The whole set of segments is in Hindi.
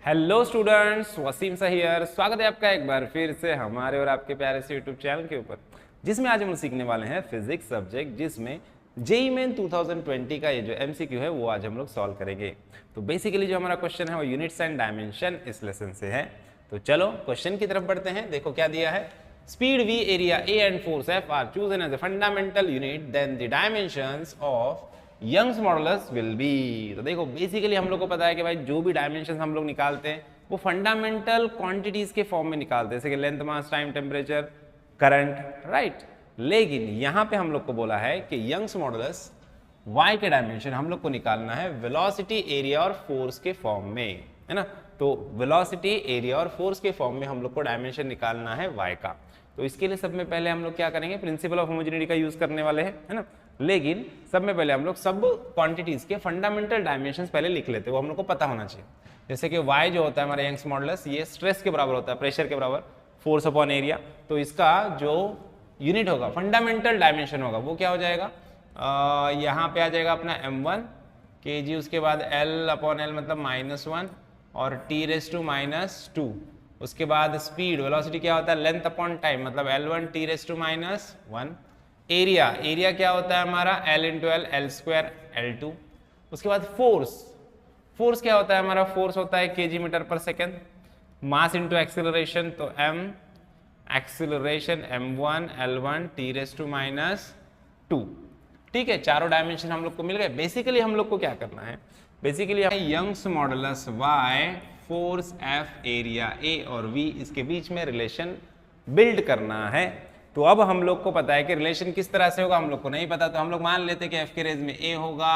हेलो स्टूडेंट्स, वसीम सहियर स्वागत है आपका एक बार फिर से हमारे और आपके प्यारे से यूट्यूब चैनल के ऊपर, जिसमें आज हम लोग सीखने वाले हैं फिजिक्स सब्जेक्ट, जिसमें जेईई मेन 2020 का ये जो एमसीक्यू है वो आज हम लोग सॉल्व करेंगे। तो बेसिकली जो हमारा क्वेश्चन है वो यूनिट्स एंड डायमेंशन इस लेसन से है। तो चलो क्वेश्चन की तरफ बढ़ते हैं। देखो क्या दिया है, speed v, area a and force f are chosen as a fundamental unit, then the dimensions of Young's modulus will be. तो देखो बेसिकली हम लोग को पता है कि भाई जो भी डायमेंशन हम लोग निकालते हैं वो फंडामेंटल क्वांटिटीज के फॉर्म में निकालते हैं, जैसे कि लेंथ, मास, टाइम, टेम्परेचर, करंट, राइट। लेकिन यहाँ पे हम लोग को बोला है कि यंग्स मॉडुलस y के डायमेंशन हम लोग को निकालना है वेलोसिटी, एरिया और फोर्स के फॉर्म में, है ना। तो वेलोसिटी, एरिया और फोर्स के फॉर्म में हम लोग को डायमेंशन निकालना है y का। तो इसके लिए सब में पहले हम लोग क्या करेंगे, प्रिंसिपल ऑफ होमोजेनिटी का यूज करने वाले हैं, है ना। लेकिन सब में पहले हम लोग सब क्वांटिटीज के फंडामेंटल डायमेंशंस पहले लिख लेते हैं, वो हम लोग को पता होना चाहिए। जैसे कि y जो होता है हमारा यंग्स मॉडुलस, ये स्ट्रेस के बराबर होता है, प्रेशर के बराबर, फोर्स अपॉन एरिया। तो इसका जो यूनिट होगा, फंडामेंटल डायमेंशन होगा, वो क्या हो जाएगा, यहाँ पे आ जाएगा अपना m1 kg, उसके बाद l अपॉन l मतलब -1 और t⁻²। उसके बाद स्पीड, वेलोसिटी क्या होता है, लेंथ अपॉन टाइम मतलब l1 t⁻1। एरिया क्या होता है हमारा, l × l, l² l2। उसके बाद फोर्स क्या होता है हमारा, फोर्स होता है kg/s। मास इंटू एक्सेलरेशन, तो m acceleration m1 l1 t⁻²। ठीक है, चारों डायमेंशन हम लोग को मिल गए। बेसिकली हम लोग को क्या करना है, basically Young's modulus y, force f, area a और v, इसके बीच में रिलेशन बिल्ड करना है। तो अब हम लोग को पता है कि रिलेशन किस तरह से होगा, हम लोग को नहीं पता, तो हम लोग मान लेते हैं कि f के रेज में a होगा,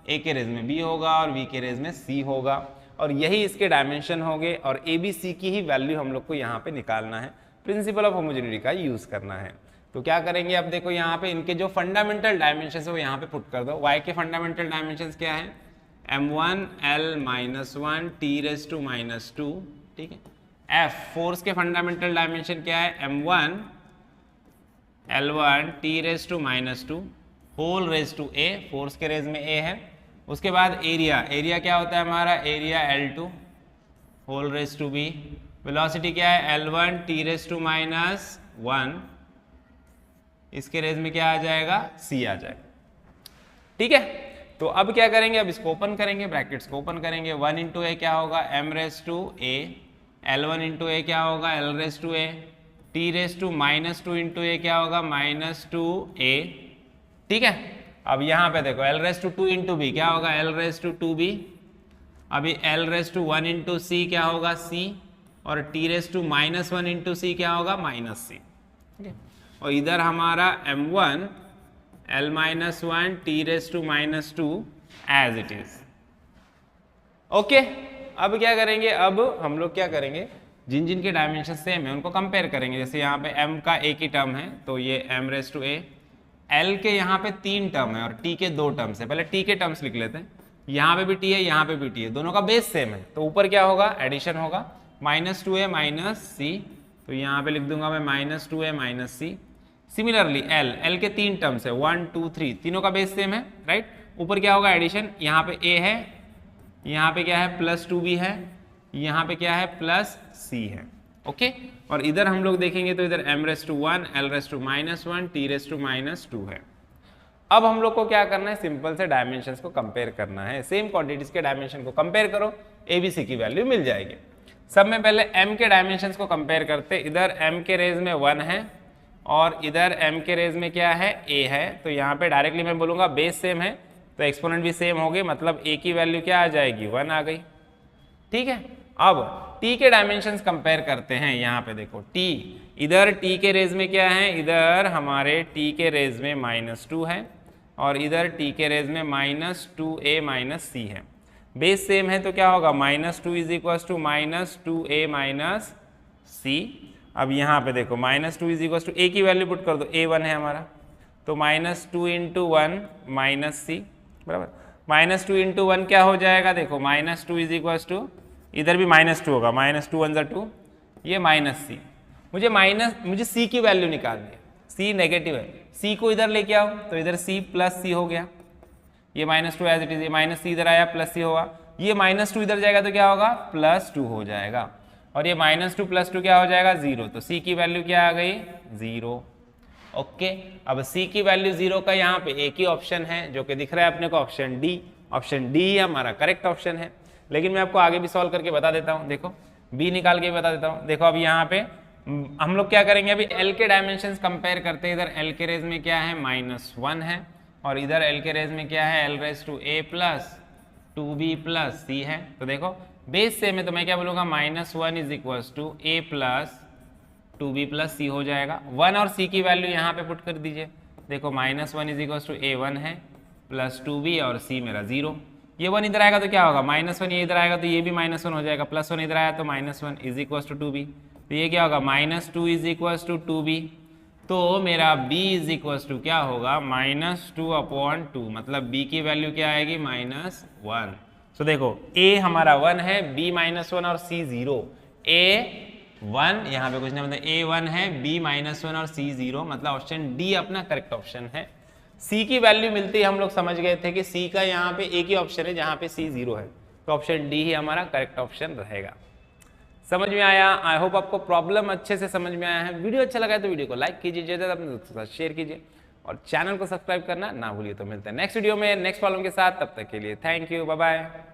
a के रेज में b होगा और v के रेज में c होगा, और यही इसके डायमेंशन होंगे। और a b c की ही वैल्यू हम लोग को यहाँ पे निकालना है, प्रिंसिपल ऑफ होमोजेनिटी का यूज करना है। तो क्या करेंगे, अब देखो यहाँ पे इनके जो फंडामेंटल डायमेंशन है वो यहाँ पे पुट कर दो। y के फंडामेंटल डायमेंशन क्या है, m1 l-1 t⁻²। ठीक है। f फोर्स के फंडामेंटल डायमेंशन क्या है, m1 l1 t⁻² whole raise to a, force के रेज में a है। उसके बाद एरिया क्या होता है हमारा, area l2 whole raise to b। Velocity क्या है, l1 t⁻1, इसके रेज में क्या आ जाएगा, c आ जाएगा। ठीक है, तो अब क्या करेंगे, अब इसको ओपन करेंगे, ब्रैकेट्स को ओपन करेंगे। 1 × a क्या होगा, m⁻a, l1 × a क्या होगा, l⁻a, t⁻² × a क्या होगा, -2a। ठीक है, अब यहाँ पे देखो l⁻² × b क्या होगा, l⁻²b। अभी l⁻1 × c क्या होगा, c, और t⁻−1 × c क्या होगा, -c। ठीक है, और इधर हमारा m1 l-1 t⁻² as it is. Okay, अब क्या करेंगे, अब हम लोग क्या करेंगे, जिन जिन के डायमेंशन सेम है उनको कंपेयर करेंगे। जैसे यहाँ पे m का एक ही टर्म है तो ये m⁻a, l के यहाँ पे 3 टर्म है और t के 2 टर्म्स है। पहले t के टर्म्स लिख लेते हैं, यहाँ पे भी t है, यहाँ पे भी t है, दोनों का बेस सेम है, तो ऊपर क्या होगा, एडिशन होगा, -2a -c। तो यहाँ पे लिख दूंगा मैं -2a -c। सिमिलरली l के 3 टर्म्स है, 1 2 3, तीनों का बेस सेम है, राइट। ऊपर क्या होगा, एडिशन, यहाँ पे a है, यहाँ पे क्या है, +2b है, यहाँ पे क्या है, +c है। ओके, और इधर हम लोग देखेंगे तो इधर m⁻1 l⁻−1 t⁻² है। अब हम लोग को क्या करना है, सिंपल से डायमेंशंस को कंपेयर करना है। सेम क्वांटिटीज के डायमेंशन को कंपेयर करो, a b c की वैल्यू मिल जाएगी। सब में पहले m के डायमेंशंस को कंपेयर करते, इधर m के रेज में 1 है और इधर m के रेज में क्या है, a है। तो यहाँ पे डायरेक्टली मैं बोलूँगा बेस सेम है तो एक्सपोनेंट भी सेम हो गए, मतलब a की वैल्यू क्या आ जाएगी, 1 आ गई। ठीक है, अब t के डायमेंशंस कंपेयर करते हैं। यहाँ पे देखो t, इधर t के रेज में क्या है, इधर हमारे t के रेज में -2 है और इधर t के रेज में -2a -c है। बेस सेम है तो क्या होगा, -2 = -2a -c। अब यहाँ पे देखो -2 = a की वैल्यू पुट कर दो, a1 है हमारा, तो -2 × 1 -c बराबर। -2 × 1 क्या हो जाएगा, देखो -2 इधर भी -2 होगा, -2 1 × 2, ये -c। मुझे c की वैल्यू निकालनी है, c नेगेटिव है, c को इधर लेके आओ तो इधर c + c हो गया, ये -2 एज इट इज, ये -c इधर आया, +c होगा, ये -2 इधर जाएगा तो क्या होगा +2 हो जाएगा, और ये -2 + 2 क्या हो जाएगा 0, तो c की वैल्यू क्या आ गई 0। ओके, अब c की वैल्यू 0 का यहाँ पे एक ही ऑप्शन है जो कि दिख रहा है अपने को, ऑप्शन डी। ऑप्शन डी हमारा करेक्ट ऑप्शन है, लेकिन मैं आपको आगे भी सॉल्व करके बता देता हूँ। देखो बी निकाल के बता देता हूँ। देखो अब यहाँ पे हम लोग क्या करेंगे, अभी l के डायमेंशंस कंपेयर करते हैं। इधर l के रेज में क्या है -1 है, और इधर l के रेज में क्या है l⁻a + 2b + c है। तो देखो बेस सेम है तो मैं क्या बोलूँगा -1 = a + 2b + c हो जाएगा। 1 और c की वैल्यू यहाँ पे पुट कर दीजिए। देखो -1 = a1 है + 2b और c मेरा 0। ये 1 इधर आएगा तो क्या होगा -1, ये इधर आएगा तो ये भी -1 हो जाएगा, +1 इधर आया तो -1 = 2b, तो ये क्या होगा -2 = 2b। तो मेरा b = क्या होगा -2/2, मतलब b की वैल्यू क्या आएगी -1। तो देखो a हमारा 1 है, b -1 और c 0। a1 यहाँ पे कुछ नहीं, मतलब a1 है, b -1 और c 0, मतलब ऑप्शन डी अपना करेक्ट ऑप्शन है। c की वैल्यू मिलती ही हम लोग समझ गए थे कि c का यहाँ पे एक ही ऑप्शन है जहाँ पे c 0 है, तो ऑप्शन डी ही हमारा करेक्ट ऑप्शन रहेगा। समझ में आया? आई होप आपको प्रॉब्लम अच्छे से समझ में आया है। वीडियो अच्छा लगा है तो वीडियो को लाइक कीजिए, ज़्यादा अपने दोस्तों के साथ शेयर कीजिए, और चैनल को सब्सक्राइब करना ना भूलिए। तो मिलते हैं नेक्स्ट वीडियो में नेक्स्ट प्रॉब्लम के साथ, तब तक के लिए थैंक यू, बाय बाय।